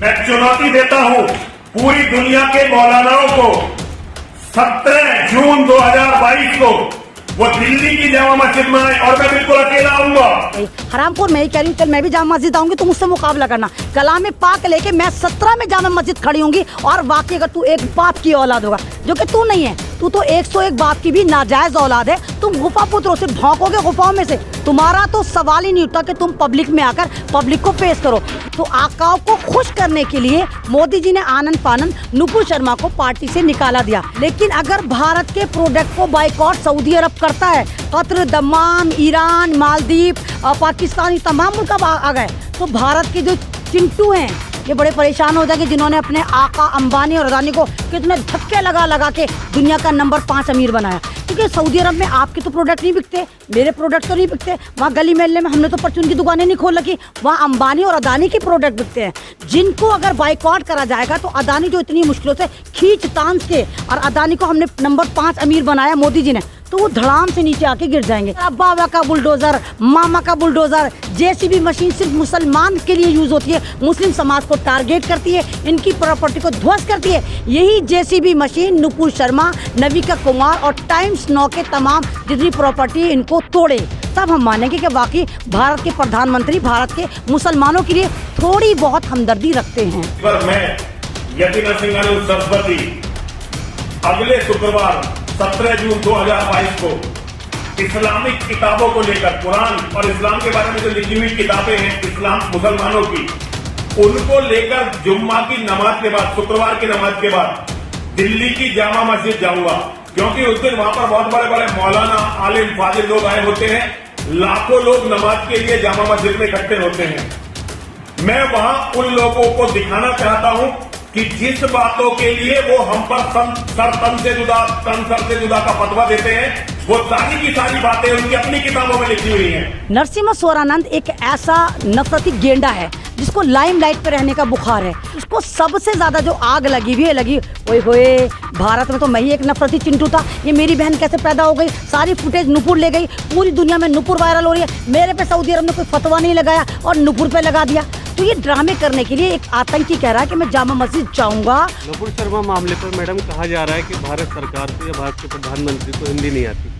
मैं चुनौती देता हूं पूरी दुनिया के मौलानाओं को 17 जून 2022 को वो दिल्ली की जामा मस्जिद में आए और मैं बिल्कुल अकेला आऊंगा। हरामपुर में ही कह रही हूँ, चल मैं भी जामा मस्जिद आऊंगी तो मुझसे मुकाबला करना। कलाम पाक लेके मैं 17 में जामा मस्जिद खड़ी होंगी और वाकई अगर तू एक बाप की औलाद होगा, जो कि तू नहीं है, तू तो 101 बाप की भी नाजायज औलाद है। तुम गुफा पुत्रों से भौंकोगे गुफाओं में से, तुम्हारा तो सवाल ही नहीं उठता कि तुम पब्लिक में आकर पब्लिक को पेश करो। तो आकाओं को खुश करने के लिए मोदी जी ने आनंद फानन नुपुर शर्मा को पार्टी से निकाला दिया। लेकिन अगर भारत के प्रोडक्ट को बाइकॉट सऊदी अरब करता है, कतर, दमाम, ईरान, मालदीव, पाकिस्तान, तमाम मुल्क आ गए, तो भारत के जो चिंटू हैं ये बड़े परेशान हो जाएंगे, जिन्होंने अपने आका अंबानी और अदानी को कितने धक्के लगा लगा के दुनिया का नंबर 5 अमीर बनाया। क्योंकि सऊदी अरब में आपके तो प्रोडक्ट नहीं बिकते, मेरे प्रोडक्ट तो नहीं बिकते। वहाँ गली मोहल्ले में हमने तो परचून की दुकानें नहीं खोल रखी, वहाँ अंबानी और अदानी के प्रोडक्ट बिकते हैं। जिनको अगर बाइकआउट करा जाएगा तो अदानी जो इतनी मुश्किलों से खींच तान के, और अदानी को हमने नंबर 5 अमीर बनाया मोदी जी ने, तो वो धड़ाम से नीचे आके गिर जाएंगे। बाबा का बुलडोजर, मामा का बुलडोजर, जेसीबी मशीन सिर्फ मुसलमान के लिए यूज होती है, मुस्लिम समाज को टारगेट करती है, इनकी प्रॉपर्टी को ध्वस्त करती है। यही जेसीबी मशीन नुपुर शर्मा, नविका कुमार और टाइम्स नाउ के तमाम जितनी प्रॉपर्टी इनको तोड़े, तब हम मानेंगे कि वाकई भारत के प्रधानमंत्री भारत के मुसलमानों के लिए थोड़ी बहुत हमदर्दी रखते हैं। पर मैं यतीन सिंह सरस्वती अगले शुक्रवार 17 जून 2022 को इस्लामिक किताबों को लेकर, कुरान और इस्लाम के बारे में जो लिखी हुई किताबें हैं इस्लाम मुसलमानों की, उनको लेकर जुम्मा की नमाज के बाद, शुक्रवार की नमाज के बाद दिल्ली की जामा मस्जिद जाऊंगा। क्योंकि उस दिन वहां पर बहुत बड़े बड़े मौलाना, आलिम, फाजिल लोग आए होते हैं, लाखों लोग नमाज के लिए जामा मस्जिद में इकट्ठे होते हैं। मैं वहां उन लोगों को दिखाना चाहता हूं कि जिस बातों के लिए वो हम पर तन से जुदा का फतवा देते हैं, वो सारी की सारी बातें उनकी अपनी किताबों में लिखी हुई हैं। नरसिम्हा स्वरानंद एक ऐसा नफरती गेंडा है जिसको लाइमलाइट पे रहने का बुखार है। उसको सबसे ज्यादा जो आग लगी हुई है, लगी ओए होए, भारत में तो मैं ही एक नफरती चिंटू था, ये मेरी बहन कैसे पैदा हो गई, सारी फुटेज नुपुर ले गई, पूरी दुनिया में नुपुर वायरल हो रही है, मेरे पे सऊदी अरब ने कोई फतवा नहीं लगाया और नुपुर पे लगा दिया। तो ये ड्रामे करने के लिए एक आतंकी कह रहा है कि मैं जामा मस्जिद जाऊंगा। नुपुर शर्मा मामले पर मैडम कहा जा रहा है कि भारत सरकार को या भारत के प्रधानमंत्री को हिंदी नहीं आती,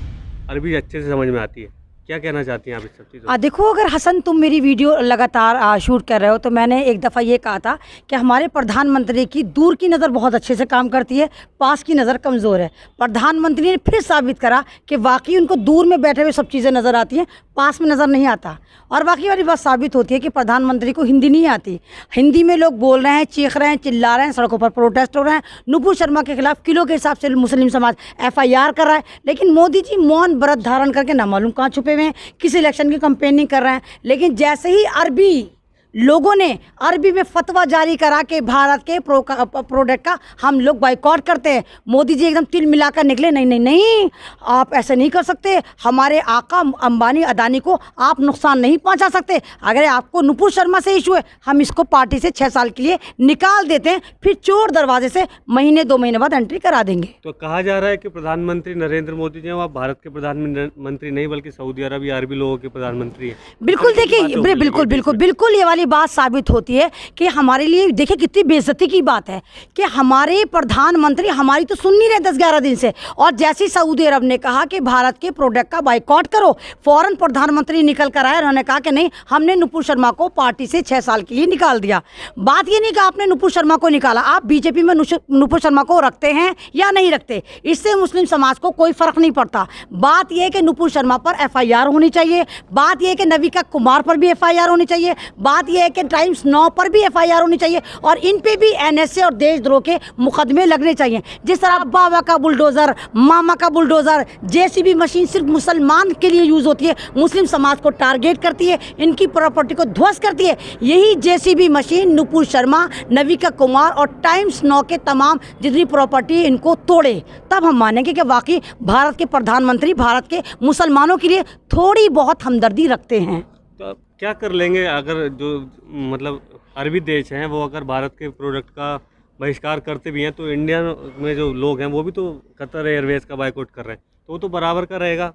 अरबी अच्छे से समझ में आती है। क्या कहना चाहती हैं आप इस सब चीज़ों? देखो, अगर हसन तुम मेरी वीडियो लगातार शूट कर रहे हो, तो मैंने एक दफ़ा ये कहा था कि हमारे प्रधानमंत्री की दूर की नज़र बहुत अच्छे से काम करती है, पास की नज़र कमज़ोर है। प्रधानमंत्री ने फिर साबित करा कि वाकई उनको दूर में बैठे हुए सब चीज़ें नज़र आती हैं, पास में नज़र नहीं आता। और बाकी वाली बात साबित होती है कि प्रधानमंत्री को हिंदी नहीं आती। हिंदी में लोग बोल रहे हैं, चीख रहे हैं, चिल्ला रहे हैं, सड़कों पर प्रोटेस्ट हो रहे हैं, नुपुर शर्मा के खिलाफ किलो के हिसाब से मुस्लिम समाज FIR कर रहा है। लेकिन मोदी जी मौन व्रत धारण करके ना मालूम कहाँ छुपे हुए हैं, किसी इलेक्शन की कंपेन नहीं कर रहे हैं। लेकिन जैसे ही अरबी लोगों ने अरबी में फतवा जारी करा कि भारत के प्रोडक्ट का हम लोग बाइकआउट करते हैं, मोदी जी एकदम तिल मिलाकर निकले, नहीं नहीं नहीं, आप ऐसे नहीं कर सकते, हमारे आका अंबानी अदानी को आप नुकसान नहीं पहुंचा सकते। अगर आपको नुपुर शर्मा से इशू है, हम इसको पार्टी से 6 साल के लिए निकाल देते हैं, फिर चोर दरवाजे से महीने 2 महीने बाद एंट्री करा देंगे। तो कहा जा रहा है कि प्रधानमंत्री नरेंद्र मोदी जी वो भारत के प्रधानमंत्री नहीं बल्कि सऊदी अरब या अरबी लोगों के प्रधानमंत्री हैं। बिल्कुल, देखिए, बिल्कुल ये वाली बात साबित होती है कि हमारे लिए, देखिए कितनी बेइज्जती की बात है कि हमारे प्रधानमंत्री हमारी तो सुन नहीं रहे 10-11 दिन से। और जैसे सऊदी अरब ने कहा कि भारत के प्रोडक्ट का बाइकआउट करो, फौरन प्रधानमंत्री निकल कर आए, उन्होंने कहा कि नहीं, हमने नुपुर शर्मा को पार्टी से 6 साल के लिए निकाल दिया। बात ये नहीं कि आपने नुपुर शर्मा को निकाला, आप बीजेपी में नुपुर शर्मा को रखते हैं या नहीं रखते, इससे मुस्लिम समाज को कोई फर्क नहीं पड़ता। बात यह है कि नुपुर शर्मा पर FIR होनी चाहिए, बात यह है कि नविका कुमार पर भी FIR होनी चाहिए, बात यह है कि टाइम्स नाउ पर भी FIR होनी चाहिए, और इन पे भी NSA और देशद्रोह के मुकदमे लगने चाहिए। जिस तरह बाबा का बुलडोजर, मामा का बुलडोजर, जेसीबी मशीन सिर्फ मुसलमान के लिए यूज होती है, मुस्लिम समाज को टारगेट करती है, इनकी प्रॉपर्टी को ध्वस्त करती है। यही जेसीबी मशीन नुपुर शर्मा, नविका कुमार और टाइम्स नाउ के तमाम जितनी प्रॉपर्टी इनको तोड़े, तब हम मानेंगे कि वाकई भारत के प्रधानमंत्री भारत के मुसलमानों के लिए थोड़ी बहुत हमदर्दी रखते हैं। तो क्या कर लेंगे अगर जो मतलब अरबी देश हैं वो अगर भारत के प्रोडक्ट का बहिष्कार करते भी हैं, तो इंडिया में जो लोग हैं वो भी तो कतर एयरवेज का बाइकआउट कर रहे हैं, तो वो तो बराबर का रहेगा,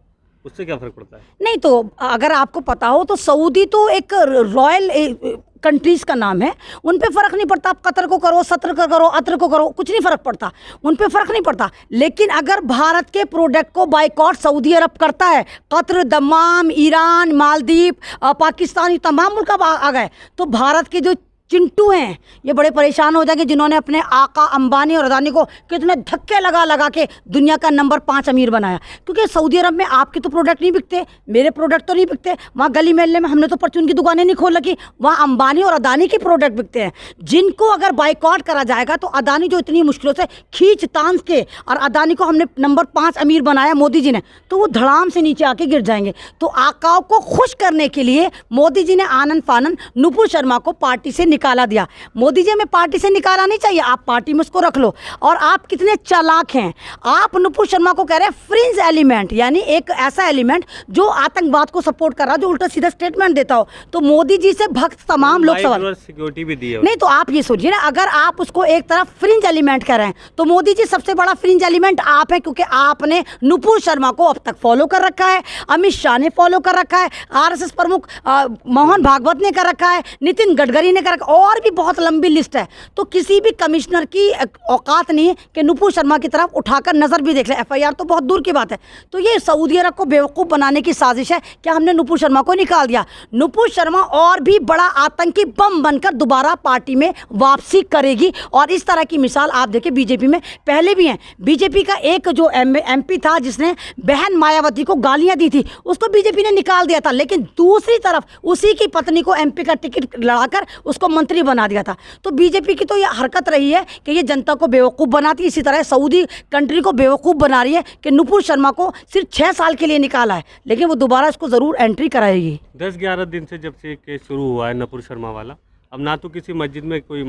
उससे क्या फ़र्क पड़ता है? नहीं तो अगर आपको पता हो तो सऊदी तो एक रॉयल कंट्रीज़ का नाम है, उन पे फ़र्क नहीं पड़ता। आप कतर को करो, सत्र को करो, अत्र को करो, कुछ नहीं फ़र्क पड़ता, उन पे फ़र्क नहीं पड़ता। लेकिन अगर भारत के प्रोडक्ट को बाइकॉट सऊदी अरब करता है, कतर, दमाम, ईरान, मालदीव, पाकिस्तान, ये तमाम मुल्क अब आ गए, तो भारत के जो चिंटू हैं ये बड़े परेशान हो जाएंगे, जिन्होंने अपने आका अंबानी और अदानी को कितने धक्के लगा लगा के दुनिया का नंबर 5 अमीर बनाया। क्योंकि सऊदी अरब में आपके तो प्रोडक्ट नहीं बिकते, मेरे प्रोडक्ट तो नहीं बिकते। वहाँ गली मोहल्ले में हमने तो परचून की दुकानें नहीं खोल रखी, वहाँ अंबानी और अदानी के प्रोडक्ट बिकते हैं। जिनको अगर बाइकआउट करा जाएगा तो अदानी जो इतनी मुश्किलों से खींच तान के और अदानी को हमने नंबर 5 अमीर बनाया मोदी जी ने, तो वो धड़ाम से नीचे आके गिर जाएंगे। तो आकाओं को खुश करने के लिए मोदी जी ने आनंद फानन नुपुर शर्मा को पार्टी से निकाला दिया। मोदी जी, हमें पार्टी से निकाला नहीं चाहिए, आप पार्टी में उसको रख लो। और आप कितने चालाक हैं, आप नुपुर शर्मा को कह रहे हैं फ्रिंज एलिमेंट, यानी एक ऐसा एलिमेंट जो आतंकवाद को सपोर्ट कर रहा है, जो उल्टा सीधा स्टेटमेंट देता हो। तो मोदी जी से भक्त तमाम लोग सवाल सिक्योरिटी भी दी है। नहीं तो आप ये सोचिए ना, अगर आप उसको एक तरफ फ्रिंज एलिमेंट कह रहे हैं तो मोदी जी सबसे बड़ा फ्रिंज एलिमेंट आप हैं, क्योंकि आपने नुपुर शर्मा को अब तक फॉलो कर रखा है, अमित शाह ने फॉलो कर रखा है, आरएसएस प्रमुख मोहन भागवत ने कर रखा है, नितिन गडकरी ने कर रखा, और भी बहुत लंबी लिस्ट है। तो किसी भी कमिश्नर की औकात नहीं है कि नुपुर शर्मा की तरफ उठाकर नजर भी देख ले। एफआईआर तो बहुत दूर की बात है। तो ये सऊदी अरब को बेवकूफ़ बनाने की साजिश है कि हमने नुपुर शर्मा को निकाल दिया। नुपुर शर्मा और भी बड़ा आतंकी बम बनकर दोबारा पार्टी में वापसी करेगी, और इस तरह की मिसाल आप देखिए बीजेपी में पहले भी हैं। बीजेपी का एक जो एमपी था जिसने बहन मायावती को गालियां दी थी, उसको बीजेपी ने निकाल दिया था, लेकिन दूसरी तरफ उसी की पत्नी को एमपी का टिकट लड़ाकर उसको मंत्री बना दिया था। तो बीजेपी की तो ये हरकत रही है कि ये जनता को बेवकूफ़ बनाती है, इसी तरह सऊदी कंट्री को बेवकूफ़ बना रही है कि नुपुर शर्मा को सिर्फ 6 साल के लिए निकाला है, लेकिन वो दोबारा इसको ज़रूर एंट्री कराएगी। 10-11 दिन से जब से केस शुरू हुआ है नुपुर शर्मा वाला, अब ना तो किसी मस्जिद में कोई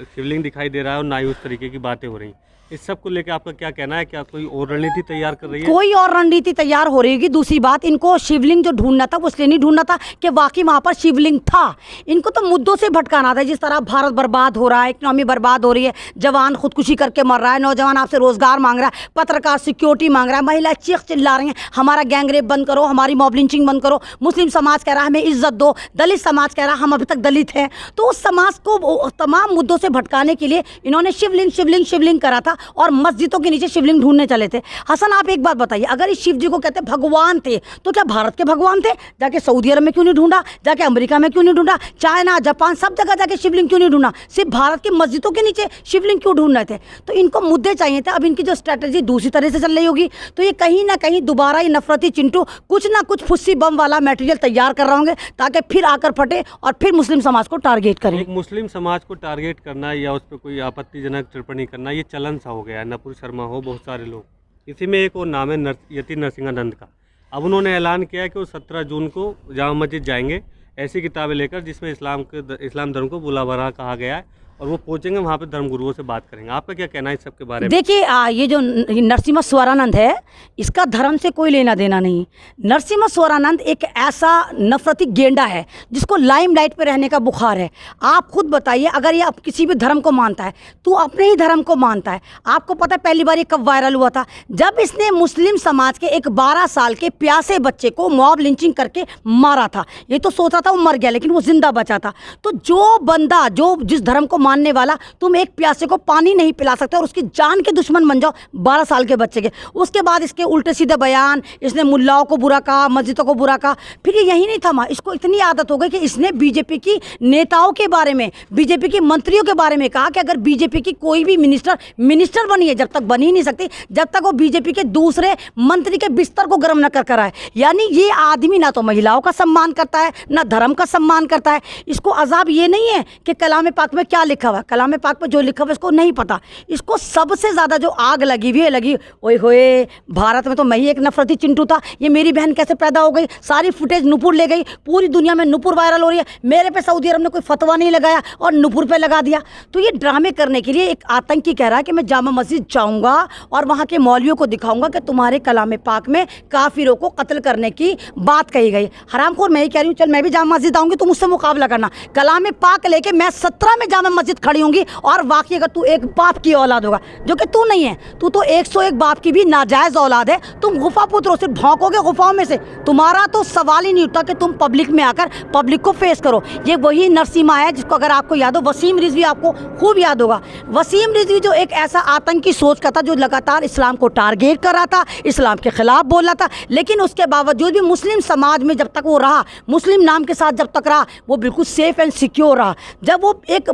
शिवलिंग दिखाई दे रहा है और ना ही उस तरीके की बातें हो रही। इस सब को लेकर आपका क्या कहना है? क्या कोई और रणनीति तैयार कर रही है? कोई और रणनीति तैयार हो रही है। दूसरी बात, इनको शिवलिंग जो ढूंढना था वो इसलिए नहीं ढूंढना था कि वाकई वहाँ पर शिवलिंग था। इनको तो मुद्दों से भटकाना था। जिस तरह भारत बर्बाद हो रहा है, इकोनॉमी बर्बाद हो रही है, जवान खुदकुशी करके मर रहा है, नौजवान आपसे रोजगार मांग रहा है, पत्रकार सिक्योरिटी मांग रहा है, महिला चीख चिल्ला रही हैं हमारा गैंगरेप बंद करो, हमारी मॉब लिंचिंग बंद करो, मुस्लिम समाज कह रहा है हमें इज्जत दो, दलित समाज कह रहा है हम अभी तक दलित हैं। तो उस समाज को तमाम मुद्दों से भटकाने के लिए इन्होंने शिवलिंग शिवलिंग शिवलिंग करा था और मस्जिदों के नीचे शिवलिंग ढूंढने चले थे। हसन, आप एक बात बताइए, अगर इस शिव जी को कहते भगवान थे तो क्या भारत के भगवान थे? जाके सऊदी अरब में क्यों नहीं ढूंढा? जाके अमेरिका में क्यों नहीं ढूंढा? चाइना, जापान, सब जगह जाके शिवलिंग क्यों नहीं ढूंढा? सिर्फ भारत की मस्जिदों के नीचे शिवलिंग क्यों ढूंढ रहे थे? तो इनको मुद्दे चाहिए थे। अब इनकी जो स्ट्रैटेजी दूसरी तरह से चल रही होगी, तो ये कहीं ना कहीं दोबारा ये नफरती चिंटू कुछ ना कुछ फुस्सी बम वाला मटेरियल तैयार कर रहे होंगे ताकि फिर आकर फटे और फिर मुस्लिम समाज को टारगेट करें। एक मुस्लिम समाज को टारगेट करना या उस पर कोई आपत्तिजनक टिप्पणी करना, ये चलन सा हो गया है। नुपुर शर्मा हो, बहुत सारे लोग, इसी में एक और नाम है यति नरसिंहानंद का। अब उन्होंने ऐलान किया है कि वो 17 जून को जामा मस्जिद जाएंगे ऐसी किताबें लेकर जिसमें इस्लाम धर्म को बुला भरा कहा गया है, और वो पहुंचेंगे वहाँ पे धर्मगुरुओं से बात करेंगे। आपका क्या कहना है इस सब के बारे में? देखिए, ये जो नरसिम्हा स्वरानंद है, इसका धर्म से कोई लेना देना नहीं। नरसिम्हा स्वरानंद एक ऐसा नफरती गेंडा है जिसको लाइमलाइट पे रहने का बुखार है। आप खुद बताइए, अगर ये अब किसी भी धर्म को मानता है तो अपने ही धर्म को मानता है। आपको पता है पहली बार ये कब वायरल हुआ था? जब इसने मुस्लिम समाज के एक 12 साल के प्यासे बच्चे को मॉब लिंचिंग करके मारा था। ये तो सोचा था वो मर गया, लेकिन वो जिंदा बचा था। तो जो बंदा, जो जिस धर्म को मानने वाला, तुम एक प्यासे को पानी नहीं पिला सकते और उसकी जान के दुश्मन बन जाओ 12 साल के बच्चे के। उसके बाद इसके उल्टे सीधे बयान, इसने मुल्लाओं को बुरा कहा, मस्जिदों को बुरा कहा। फिर ये यही नहीं थमा, इसको इतनी आदत हो गई कि इसने बीजेपी की नेताओं के बारे में, बीजेपी के मंत्रियों के बारे में कहा कि अगर बीजेपी की कोई भी मिनिस्टर बनी है, जब तक बनी ही नहीं सकती जब तक वो बीजेपी के दूसरे मंत्री के बिस्तर को गर्म न कर कराए। यानी ये आदमी ना तो महिलाओं का सम्मान करता है, ना धर्म का सम्मान करता है। इसको अजाब ये नहीं है कि कलाम पाक में क्या लिखा हुआ, कलाम पाक में जो लिखा हुआ इसको नहीं पता। इसको सबसे ज़्यादा जो आग लगी हुई है, लगी ओए होए, भारत में तो मैं ही एक नफरती चिंटू था, ये मेरी बहन कैसे पैदा हो गई, सारी फुटेज नुपुर ले गई, पूरी दुनिया में नुपुर वायरल हो रही है, मेरे पे सऊदी अरब ने कोई फतवा नहीं लगाया और नुपुर पे लगा दिया। तो ये ड्रामे करने के लिए एक आतंकी कह रहा है कि मैं जामा मस्जिद जाऊँगा और वहाँ के मौलवियों को दिखाऊंगा कि तुम्हारे कलाम पाक में काफिरों को कत्ल करने की बात कही गई। हरामखोर, मैं ही कह रही हूँ, चल मैं भी जामा मस्जिद आऊँगी, तुम मुझसे मुकाबला करना। कलाम पाक लेके मैं 17 में जामा मस्जिद मस्जिद खड़ी होंगी और वाकई अगर तू एक बाप की औलाद होगा, जो कि तू नहीं है, तू तो 101 बाप की भी नाजायज़ औलाद है। तुम गुफा पुत्र हो, सिर्फ भौंकोगे गुफाओं में से। तुम्हारा तो सवाल ही नहीं उठता कि तुम पब्लिक में आकर पब्लिक को फेस करो। ये वही नरसिम्हा है जिसको अगर आपको याद हो, वसीम रिजवी आपको खूब याद होगा। वसीम रिजवी जो एक ऐसा आतंकी सोच का था, जो लगातार इस्लाम को टारगेट कर रहा था, इस्लाम के खिलाफ बोल रहा था, लेकिन उसके बावजूद भी मुस्लिम समाज में जब तक वो रहा, मुस्लिम नाम के साथ जब तक रहा, वो बिल्कुल सेफ एंड सिक्योर रहा। जब वो एक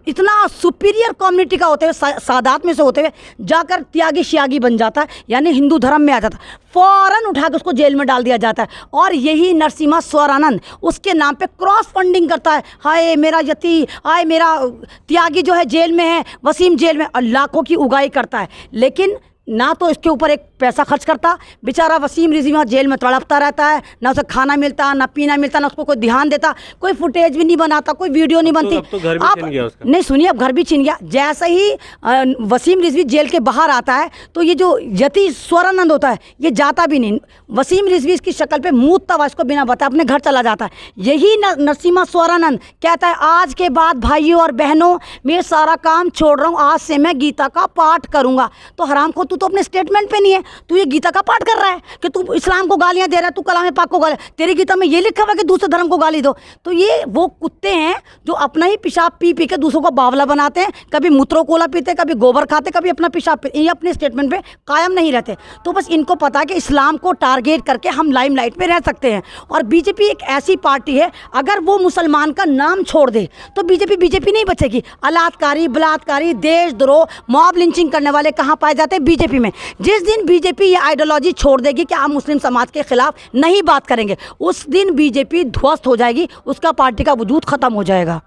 इतना सुपीरियर कम्युनिटी का होते हुए, सादात में से होते हुए जाकर त्यागी शियागी बन जाता है, यानी हिंदू धर्म में आ जाता, फ़ौरन उठा के उसको जेल में डाल दिया जाता है। और यही नरसिम्हा स्वरानंद उसके नाम पे क्रॉस फंडिंग करता है। हाय मेरा यती, हाय मेरा त्यागी जो है जेल में है, वसीम जेल में, और लाखों की उगाही करता है। लेकिन ना तो इसके ऊपर एक पैसा खर्च करता, बेचारा वसीम रिजवी वहाँ जेल में तड़पता रहता है, ना उसे खाना मिलता, ना पीना मिलता, ना उसको कोई ध्यान देता, कोई फुटेज भी नहीं बनाता, कोई वीडियो नहीं बनती। अब तो घर भी आप छिन गया उसका। नहीं सुनिए, अब घर भी छिन गया। जैसे ही वसीम रिजवी जेल के बाहर आता है तो ये जो यति स्वरानंद होता है ये जाता भी नहीं। वसीम रिजवी इसकी शक्ल पे मूतता हुआ इसको बिना बताए अपने घर चला जाता है। यही नरसिम्हा स्वरानंद कहता है, आज के बाद भाइयों और बहनों मैं सारा काम छोड़ रहा हूँ, आज से मैं गीता का पाठ करूँगा। तो हराम को तू तो अपने स्टेटमेंट पे नहीं है, तू ये गीता का पाठ कर रहा है कि तू इस्लाम को गालियाँ दे रहा है, तू कलाम पाक को गाली, तेरी गीता में ये लिखा हुआ है कि दूसरे धर्म को गाली दो। तो ये वो कुत्ते हैं जो अपना ही पेशाब पी पी के दूसरों को बावला बनाते हैं, कभी मूत्रो कोला पीते, कभी गोबर खाते, कभी अपना पेशाब पीते। ये अपने स्टेटमेंट पे कायम नहीं रहते। तो बस इनको पता है कि इस्लाम को टारगेट करके हम लाइमलाइट में रह सकते हैं। और बीजेपी एक ऐसी पार्टी है, अगर वो मुसलमान का नाम छोड़ दे तो बीजेपी नहीं बचेगी। अलात्कारी, बलात्कारी, देशद्रोह, मॉब लिंचिंग करने वाले कहाँ पाए जाते हैं? बीजेपी में। जिस दिन बीजेपी ये आइडियोलॉजी छोड़ देगी कि हम मुस्लिम समाज के खिलाफ नहीं बात करेंगे, उस दिन बीजेपी ध्वस्त हो जाएगी, उसका पार्टी का वजूद खत्म हो जाएगा।